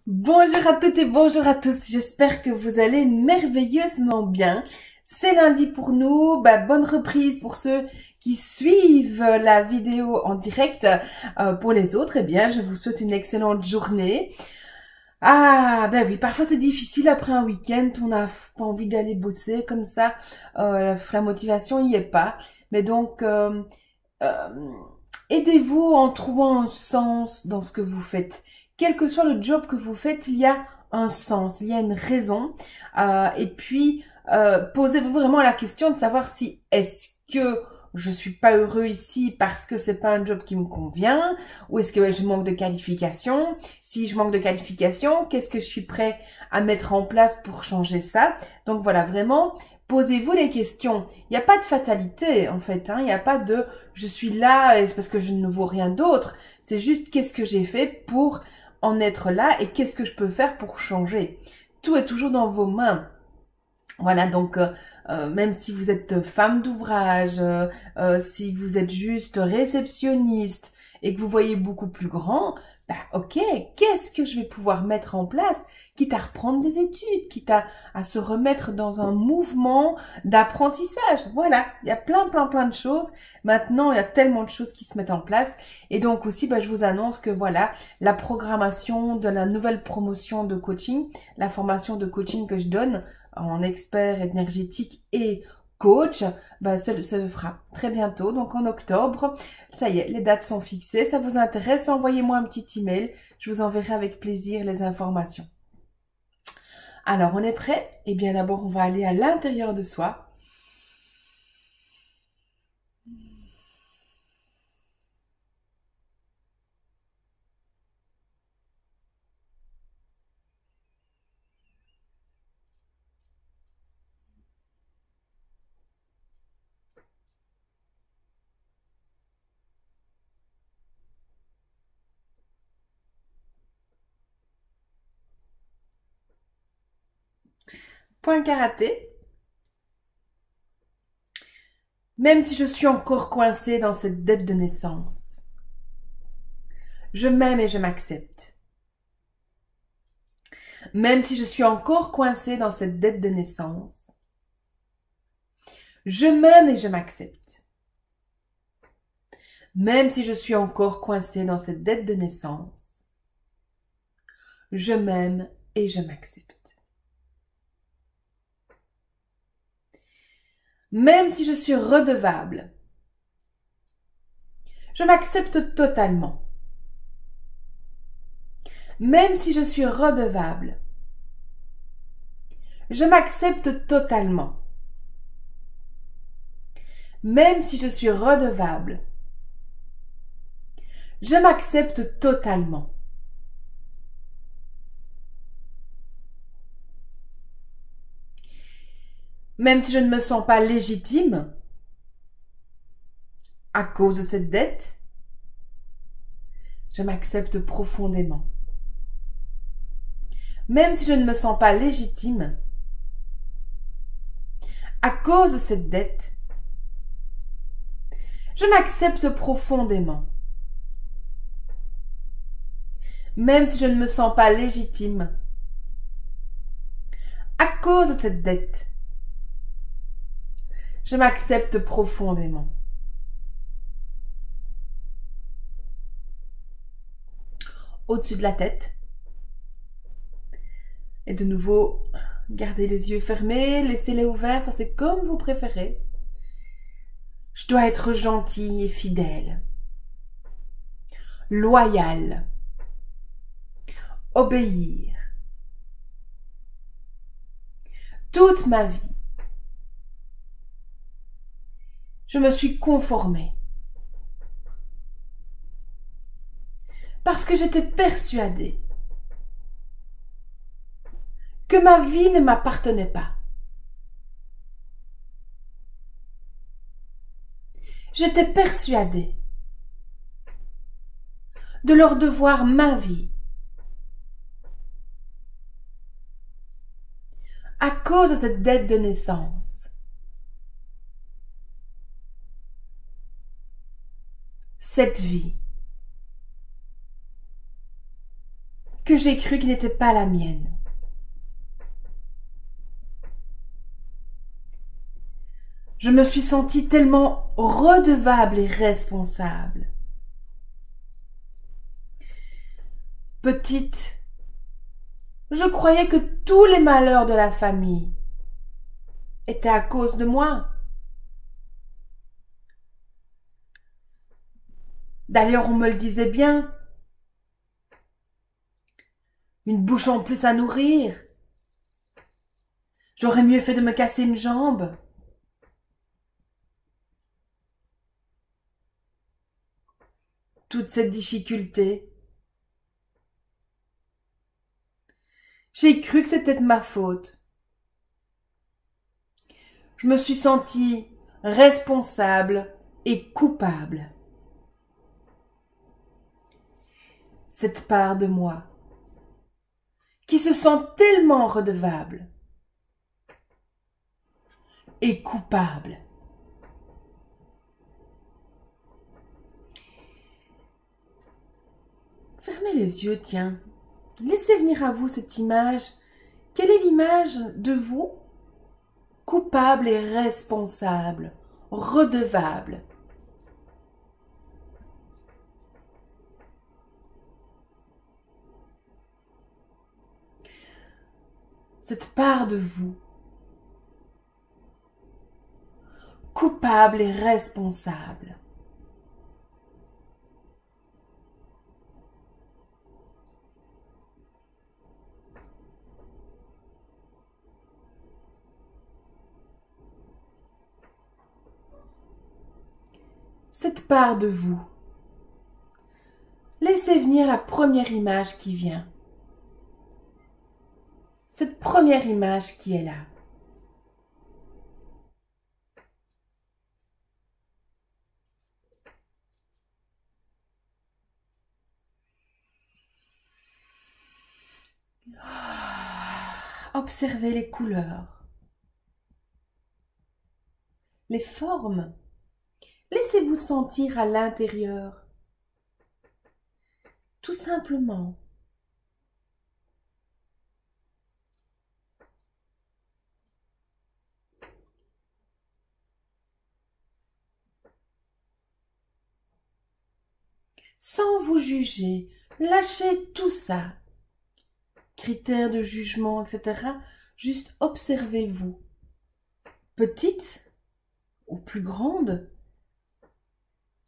Bonjour à toutes et bonjour à tous, j'espère que vous allez merveilleusement bien. C'est lundi pour nous, bonne reprise pour ceux qui suivent la vidéo en direct. Pour les autres, eh bien, je vous souhaite une excellente journée. Ah, ben oui, parfois c'est difficile après un week-end, on n'a pas envie d'aller bosser comme ça, la motivation y est pas. Mais donc, euh, aidez-vous en trouvant un sens dans ce que vous faites. Quel que soit le job que vous faites, il y a un sens, il y a une raison. Et puis, posez-vous vraiment la question de savoir si est-ce que je suis pas heureux ici parce que c'est pas un job qui me convient, ou est-ce que je manque de qualification. Si je manque de qualification, qu'est-ce que je suis prêt à mettre en place pour changer ça? Donc voilà, vraiment, posez-vous les questions. Il n'y a pas de fatalité, en fait, hein. Il n'y a pas de je suis là et c'est parce que je ne vaux rien d'autre. C'est juste qu'est-ce que j'ai fait pour en être là et qu'est-ce que je peux faire pour changer. Tout est toujours dans vos mains. Voilà, donc même si vous êtes femme d'ouvrage, si vous êtes juste réceptionniste et que vous voyez beaucoup plus grand, ok, qu'est-ce que je vais pouvoir mettre en place, quitte à reprendre des études, quitte à se remettre dans un mouvement d'apprentissage. Voilà, il y a plein de choses. Maintenant, il y a tellement de choses qui se mettent en place. Et donc aussi, je vous annonce que voilà, la programmation de la nouvelle promotion de coaching, la formation de coaching que je donne, en expert énergétique et coach, se fera très bientôt, donc en octobre. Ça y est, les dates sont fixées. Ça vous intéresse? Envoyez-moi un petit email. Je vous enverrai avec plaisir les informations. Alors, on est prêt? Eh bien, d'abord, on va aller à l'intérieur de soi. Point karaté. Même si je suis encore coincée dans cette dette de naissance, je m'aime et je m'accepte. Même si je suis encore coincée dans cette dette de naissance, je m'aime et je m'accepte. Même si je suis encore coincée dans cette dette de naissance, je m'aime et je m'accepte. Même si je suis redevable, je m'accepte totalement. Même si je suis redevable, je m'accepte totalement. Même si je suis redevable, je m'accepte totalement. Même si je ne me sens pas légitime à cause de cette dette, je m'accepte profondément. Même si je ne me sens pas légitime à cause de cette dette, je m'accepte profondément. Même si je ne me sens pas légitime à cause de cette dette, je m'accepte profondément. Au-dessus de la tête. Et de nouveau, gardez les yeux fermés, laissez-les ouverts, ça c'est comme vous préférez. Je dois être gentille et fidèle, loyale, obéir. Toute ma vie, je me suis conformée. Parce que j'étais persuadée que ma vie ne m'appartenait pas. J'étais persuadée de leur devoir ma vie à cause de cette dette de naissance. Cette vie que j'ai cru qui n'était pas la mienne. Je me suis sentie tellement redevable et responsable. Petite, je croyais que tous les malheurs de la famille étaient à cause de moi. D'ailleurs, on me le disait bien. Une bouche en plus à nourrir. J'aurais mieux fait de me casser une jambe. Toute cette difficulté. J'ai cru que c'était de ma faute. Je me suis sentie responsable et coupable. Cette part de moi qui se sent tellement redevable et coupable. Fermez les yeux, tiens. Laissez venir à vous cette image. Quelle est l'image de vous? Coupable et responsable, redevable. Cette part de vous, coupable et responsable. Cette part de vous. Laissez venir la première image qui vient. Cette première image qui est là. Observez les couleurs, les formes. Laissez-vous sentir à l'intérieur. Tout simplement. Sans vous juger, lâchez tout ça. Critères de jugement, etc. Juste observez-vous. Petite ou plus grande,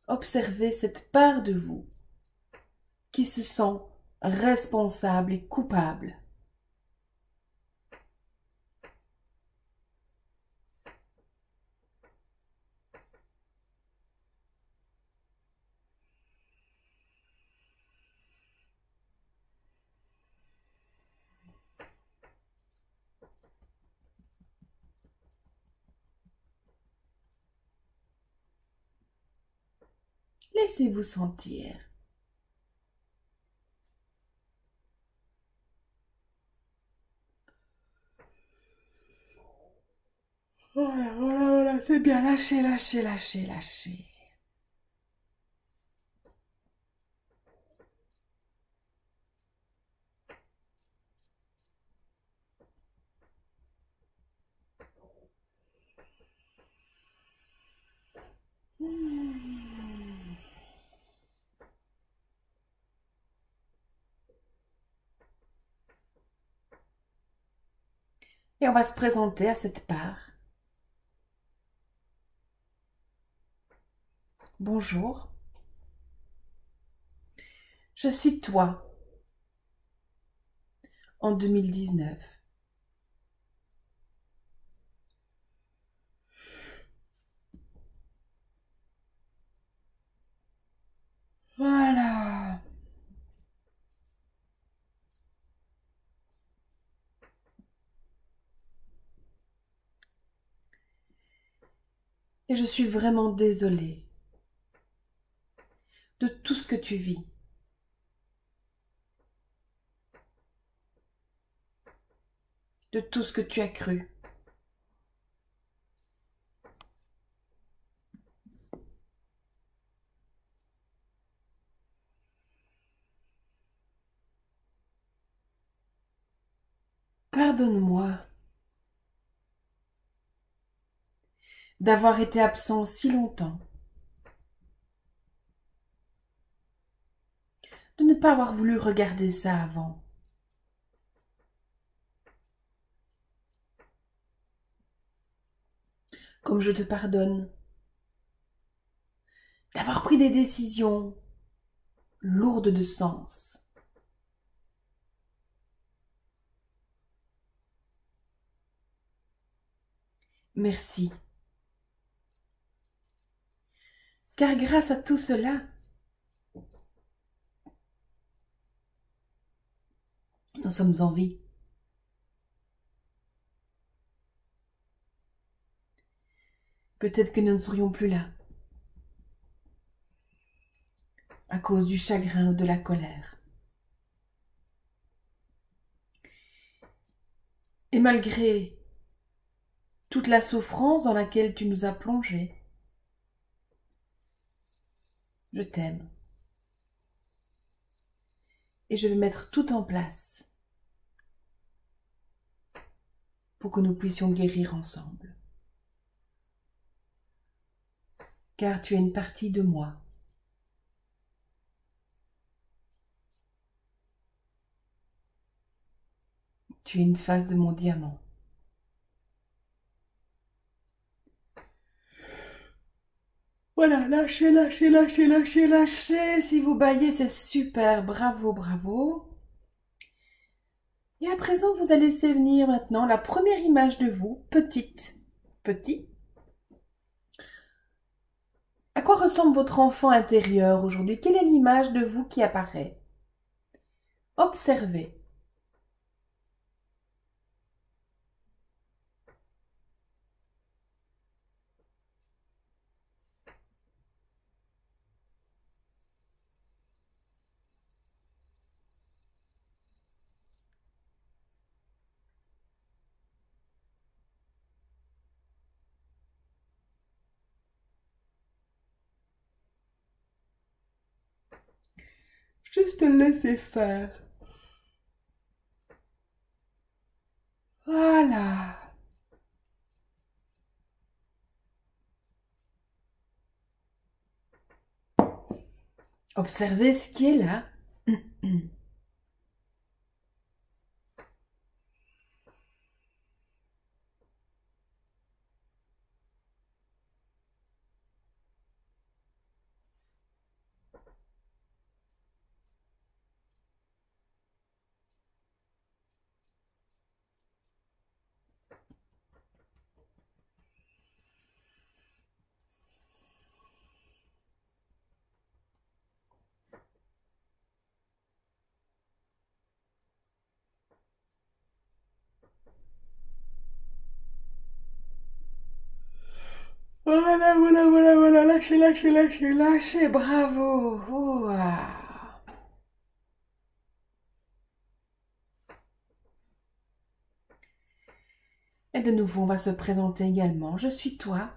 observez cette part de vous qui se sent responsable et coupable. Laissez-vous sentir. Voilà, voilà, voilà, c'est bien. Lâchez, lâchez, lâchez, lâchez. Et on va se présenter à cette part. Bonjour. Je suis toi en 2019. Voilà. Et je suis vraiment désolée de tout ce que tu vis. De tout ce que tu as cru. Pardonne-moi d'avoir été absent si longtemps, de ne pas avoir voulu regarder ça avant. Comme je te pardonne d'avoir pris des décisions lourdes de sens. Merci. Car grâce à tout cela, nous sommes en vie. Peut-être que nous ne serions plus là, à cause du chagrin ou de la colère. Et malgré toute la souffrance dans laquelle tu nous as plongés, je t'aime. Et je vais mettre tout en place pour que nous puissions guérir ensemble. Car tu es une partie de moi. Tu es une face de mon diamant. Voilà, lâchez, lâchez, lâchez, lâchez, lâchez. Si vous baillez, c'est super. Bravo, bravo. Et à présent, vous allez laisser venir maintenant la première image de vous, petite, petit. À quoi ressemble votre enfant intérieur aujourd'hui? Quelle est l'image de vous qui apparaît? Observez. Juste laisser faire. Voilà. Observez ce qui est là. Voilà, voilà, voilà, voilà, lâchez, lâchez, lâchez, lâchez, bravo. Ouah. Et de nouveau, on va se présenter également. Je suis toi,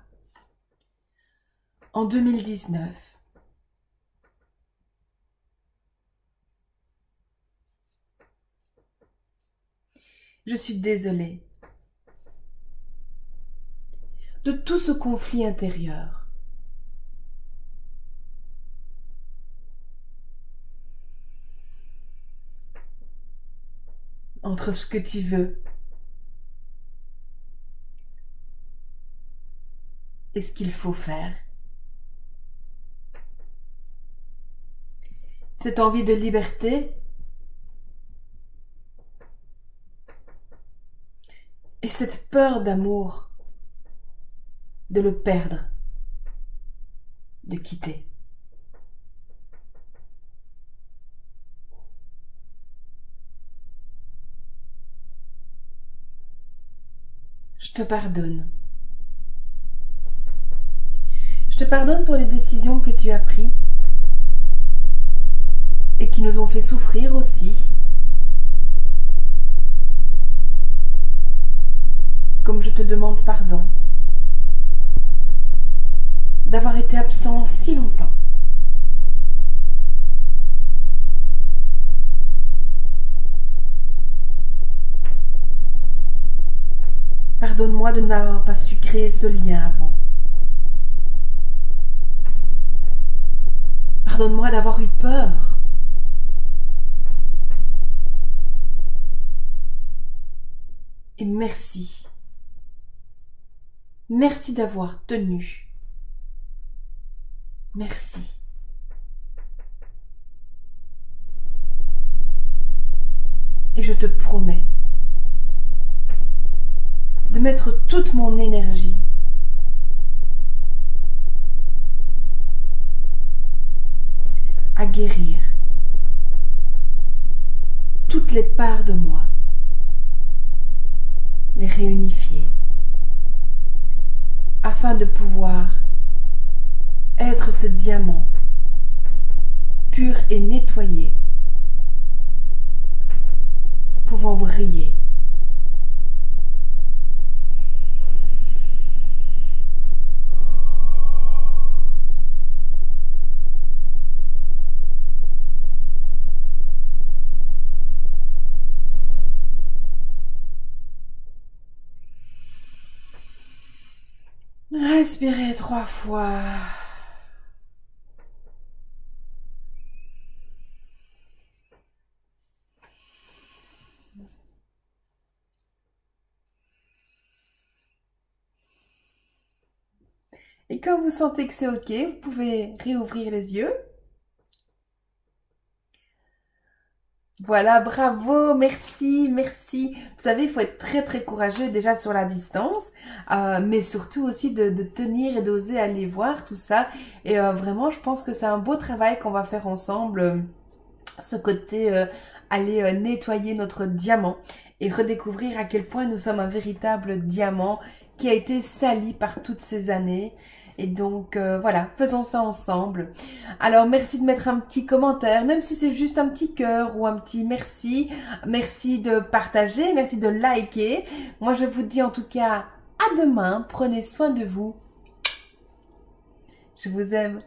en 2019. Je suis désolée de tout ce conflit intérieur. Entre ce que tu veux et ce qu'il faut faire. Cette envie de liberté et cette peur d'amour, de le perdre, de quitter. Je te pardonne. Je te pardonne pour les décisions que tu as prises et qui nous ont fait souffrir aussi. Comme je te demande pardon d'avoir été absent si longtemps. Pardonne-moi de n'avoir pas su créer ce lien avant. Pardonne-moi d'avoir eu peur. Et merci. Merci d'avoir tenu. Merci. Et je te promets de mettre toute mon énergie à guérir toutes les parts de moi, les réunifier, afin de pouvoir être ce diamant pur et nettoyé, pouvant briller. Respirez 3 fois. Et quand vous sentez que c'est OK, vous pouvez réouvrir les yeux. Voilà, bravo, merci, merci. Vous savez, il faut être très très courageux déjà sur la distance, mais surtout aussi de tenir et d'oser aller voir tout ça. Et vraiment, je pense que c'est un beau travail qu'on va faire ensemble, ce côté aller nettoyer notre diamant et redécouvrir à quel point nous sommes un véritable diamant qui a été sali par toutes ces années. Et donc voilà, faisons ça ensemble. Alors merci de mettre un petit commentaire, même si c'est juste un petit cœur ou un petit merci. Merci de partager, merci de liker. Moi je vous dis en tout cas à demain, prenez soin de vous. Je vous aime.